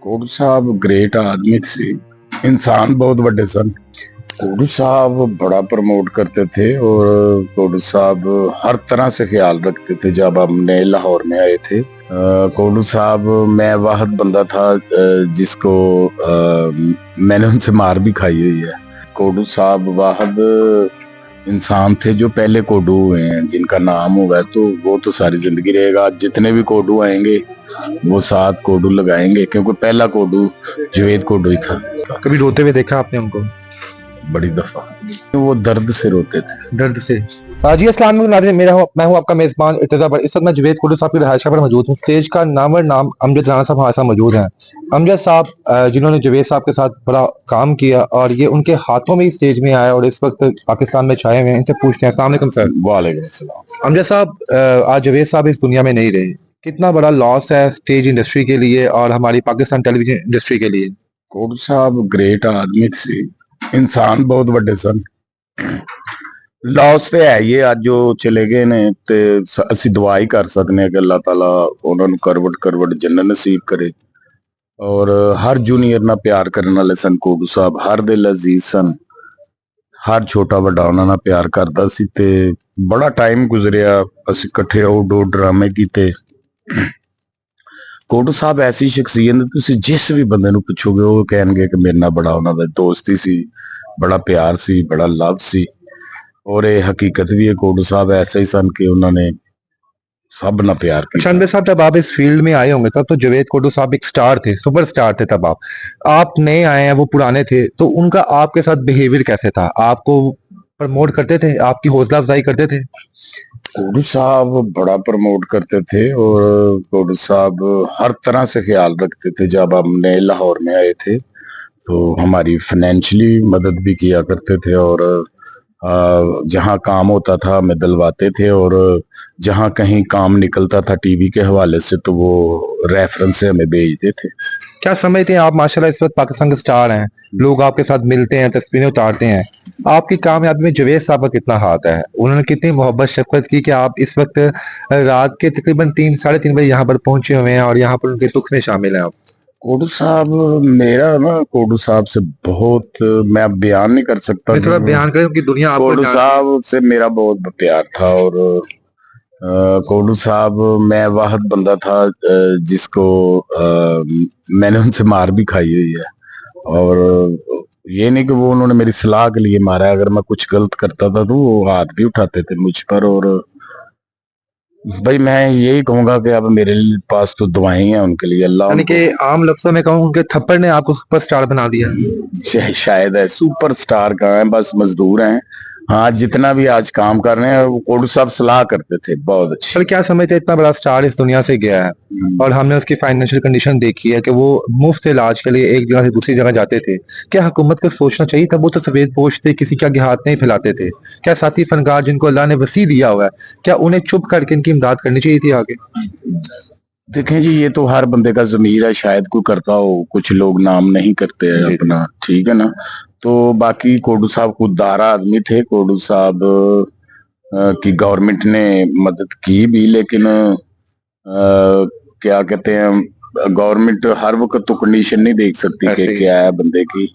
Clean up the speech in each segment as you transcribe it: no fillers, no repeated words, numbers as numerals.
ਕੋਟੂ ਸਾਹਿਬ great आदमी थे। इंसान बहुत बड़े सन। कोटू साहब बड़ा प्रमोट करते थे और कोटू साहब हर तरह से ख्याल रखते थे। जब हमने लाहौर में आए थे कोटू साहब, मैं वाहद बंदा था जिसको मैंने उनसे मार भी खाई हुई है। कोटू साहब वाहद इंसान थे जो पहले कोडू हुए हैं, जिनका नाम होगा तो वो तो सारी जिंदगी रहेगा। जितने भी कोडू आएंगे वो 7 कोडू लगाएंगे, क्योंकि पहला कोडू जवेद कोडू ही था। कभी रोते हुए देखा आपने उनको? बड़ी दफा वो दर्द से रोते थे। दर्द से। जी अस्सलाम वालेकुम नाज़रीन, मैं हूं आपका मेजबान इर्तिज़ा पर। इस वक्त मैं जवेद कोटू साहब की रिहाइश पर मौजूद हूं। स्टेज का नामवर नाम अमजद राना साहब हमारे साथ मौजूद हैं। अमजद साहब जिन्होंने जवेद साहब के साथ बड़ा काम किया और ये उनके हाथों में ही स्टेज में आया और इस वक्त पाकिस्तान में छाए हुए हैं। इनसे पूछते हैं। अस्सलाम वालेकुम सर। वालेकुम अस्सलाम। अमजद साहब, आज जवेद साहब इस दुनिया में नहीं रहे, कितना बड़ा लॉस है स्टेज इंडस्ट्री के लिए और हमारी पाकिस्तान टेलीविजन इंडस्ट्री के लिए? कोटू साहब ग्रेट आदमी सी, इंसान बहुत बड़े सन। लॉस तो है ही है, ਅੱਜ ਉਹ ਚਲੇ ਗਏ ਨੇ ਤੇ ਅਸੀਂ ਦੁਆ ਹੀ ਕਰ ਸਕਨੇ ਕਿ ਅੱਲਾਹ ਤਾਲਾ ਉਹਨਾਂ ਨੂੰ ਕਰਵਟ ਕਰਵਟ ਜੰਨਤ ਨਸੀਬ ਕਰੇ। ਔਰ ਹਰ ਜੂਨੀਅਰ ਨਾਲ ਪਿਆਰ ਕਰਨ ਵਾਲੇ ਸਨ ਕੋਟੂ ਸਾਹਿਬ, ਹਰ ਦਿਲ ਅਜ਼ੀਜ਼ ਸਨ। ਹਰ ਛੋਟਾ ਵੱਡਾ ਉਹਨਾਂ ਨਾਲ ਪਿਆਰ ਕਰਦਾ ਸੀ ਤੇ ਬੜਾ ਟਾਈਮ ਗੁਜ਼ਰਿਆ, ਅਸੀਂ ਇਕੱਠੇ ਆਊਟਡੋਰ ਡਰਾਮੇ ਕੀਤੇ। ਕੋਟੂ ਸਾਹਿਬ ਐਸੀ ਸ਼ਖਸੀਅਤ ਨੇ, ਤੁਸੀਂ ਜਿਸ ਵੀ ਬੰਦੇ ਨੂੰ ਪੁੱਛੋਗੇ ਉਹ ਕਹਿਣਗੇ ਕਿ ਮੇਰੇ ਨਾਲ ਬੜਾ ਉਹਨਾਂ ਦਾ ਦੋਸਤੀ ਸੀ, बड़ा प्यार सी, बड़ा लव सी। और ये हकीकत भी है, कोटू साहब ऐसे ही सन कि उन्होंने सब ना प्यार किया। अमजद साहब, जब आप इस फील्ड में आए होंगे तब तो जवेद कोटू साहब एक स्टार थे, सुपर स्टार थे। तब आप नए आए हैं, वो पुराने थे, तो उनका आपके साथ बिहेवियर कैसे था? आपको प्रमोट करते थे, आपकी हौसला अफजाई करते थे? कोटू साहब बड़ा प्रमोट करते थे और कोटू साहब हर तरह से ख्याल रखते थे। जब हमने लाहौर में आए थे तो हमारी फाइनेंशियली मदद भी किया करते थे और जहाँ काम होता था हमें दिलवाते थे और जहाँ कहीं काम निकलता था टीवी के हवाले से तो वो रेफरेंस से हमें भेजते थे। क्या समझते हैं आप, माशाल्लाह इस वक्त पाकिस्तान के स्टार हैं, लोग आपके साथ मिलते हैं, तस्वीरें उतारते हैं, आपकी कामयाबी में जवेद साहब का कितना हाथ है? उन्होंने कितनी मोहब्बत शफकत की कि आप इस वक्त रात के तकरीबन 3 साढ़े 3 बजे यहाँ पर पहुंचे हुए हैं और यहाँ पर उनके दुख में शामिल हैं आप? कोटू साहब, मेरा ना कोटू साहब से बहुत, मैं अब बयान नहीं कर सकता। थोड़ा बयान करें कि दुनिया आपको कोटू साहब से मेरा बहुत प्यार था और कोटू साहब, मैं वाहद बंदा था जिसको मैंने उनसे मार भी खाई हुई है। और ये नहीं कि वो उन्होंने मेरी सलाह के लिए मारा है, अगर मैं कुछ गलत करता था तो वो हाथ भी उठाते थे मुझ पर। और भाई मैं यही कहूंगा कि अब मेरे पास तो दुआएं हैं उनके लिए। अल्लाह यानी कि आम लफ्जों में कहूँ, उनके थप्पड़ ने आपको सुपरस्टार बना दिया। शायद है। सुपरस्टार कहाँ है, बस मजदूर हैं। हाँ, जितना भी आज काम कर रहे हैं वो कोटू साहब सलाह करते थे बहुत अच्छी। पर क्या समझते हैं, इतना बड़ा स्टार इस दुनिया से गया है और हमने उसकी फाइनेंशियल कंडीशन देखी है कि वो मुफ्त इलाज के लिए एक जगह से दूसरी जगह जाते थे। क्या हुकूमत को सोचना चाहिए था? वो तो सफेद पोश थे, किसी के आगे हाथ नहीं फैलाते थे। क्या साथी फनकार जिनको अल्लाह ने वसी दिया हुआ है, क्या उन्हें चुप करके इनकी इमदाद करनी चाहिए थी आगे? देखें जी, ये तो हर बंदे का ज़मीर है, शायद कोई करता हो, कुछ लोग नाम नहीं करते हैं अपना, ठीक है ना। तो बाकी कोटू साहब खुददारा आदमी थे। कोटू साहब की गवर्नमेंट ने मदद की भी, लेकिन क्या कहते हैं, गवर्नमेंट हर वक्त तो कंडीशन नहीं देख सकती कि क्या है बंदे की।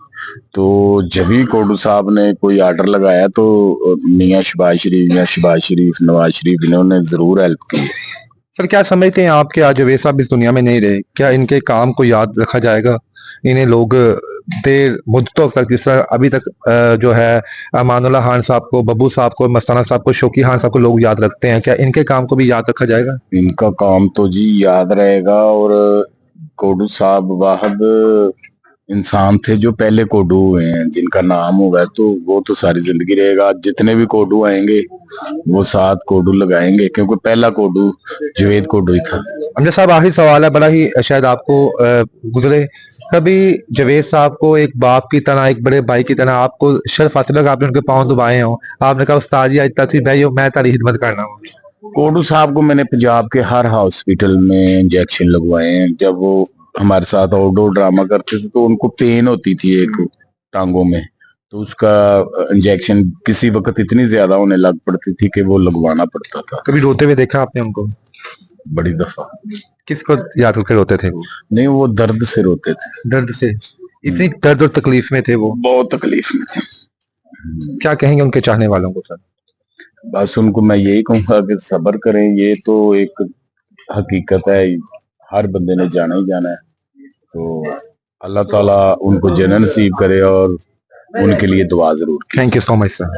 तो जब भी कोटू साहब ने कोई आर्डर लगाया तो मियाँ शहबाज शरीफ या शहबाज शरीफ, नवाज शरीफ, इन्होंने जरूर हेल्प की। सर, क्या समझते हैं आप कि आज जवेद साहब इस दुनिया में नहीं रहे, क्या इनके काम को याद रखा जाएगा? इन्हें लोग देर मुद्दतों तक, जिस तरह अभी तक जो है अमानुल्लाह खान साहब को, बब्बू साहब को, मस्ताना साहब को, शौकी खान साहब को लोग याद रखते हैं, क्या इनके काम को भी याद रखा जाएगा? इनका काम तो जी याद रहेगा। और कोटू साहब वाहद इंसान थे जो पहले कोडू हुए हैं, जिनका नाम होगा तो वो तो सारी जिंदगी रहेगा। जितने भी कोडू आएंगे वो 7 कोडू लगाएंगे, क्योंकि पहला कोडू जवेद कोडू ही था। अमजद साहब, आखिरी सवाल है, बड़ा ही शायद आपको गुजरे, कभी जवेद साहब को एक बाप की तरह, एक बड़े भाई की तरह आपको शर्फ हासिल लगा, आपने उनके पांव दबाए हो, आपने कहा उस्ताद जी आज तक भाई मैं तारी खिदमत करना हूँ? कोटू साहब को मैंने पंजाब के हर हॉस्पिटल में इंजेक्शन लगवाए हैं। जब वो हमारे साथ आउटडोर ड्रामा करते थे तो उनको पेन होती थी एक टांगों में, तो उसका इंजेक्शन किसी वक्त इतनी ज्यादा होने लग पड़ती थी कि वो लगवाना पड़ता था। कभी रोते हुए देखा आपने उनको? बड़ी दफा। किसको याद करके रोते थे वो? नहीं, वो दर्द से रोते थे, दर्द से? इतनी दर्द और तकलीफ में थे वो? बहुत तकलीफ में थे। क्या कहेंगे उनके चाहने वालों को सर? बस उनको मैं यही कहूंगा कि सब्र करें, ये तो एक हकीकत है, हर बंदे ने जाना ही जाना है। तो अल्लाह ताला उनको जन्नत नसीब करे और उनके लिए दुआ जरूर। Thank you so much sir.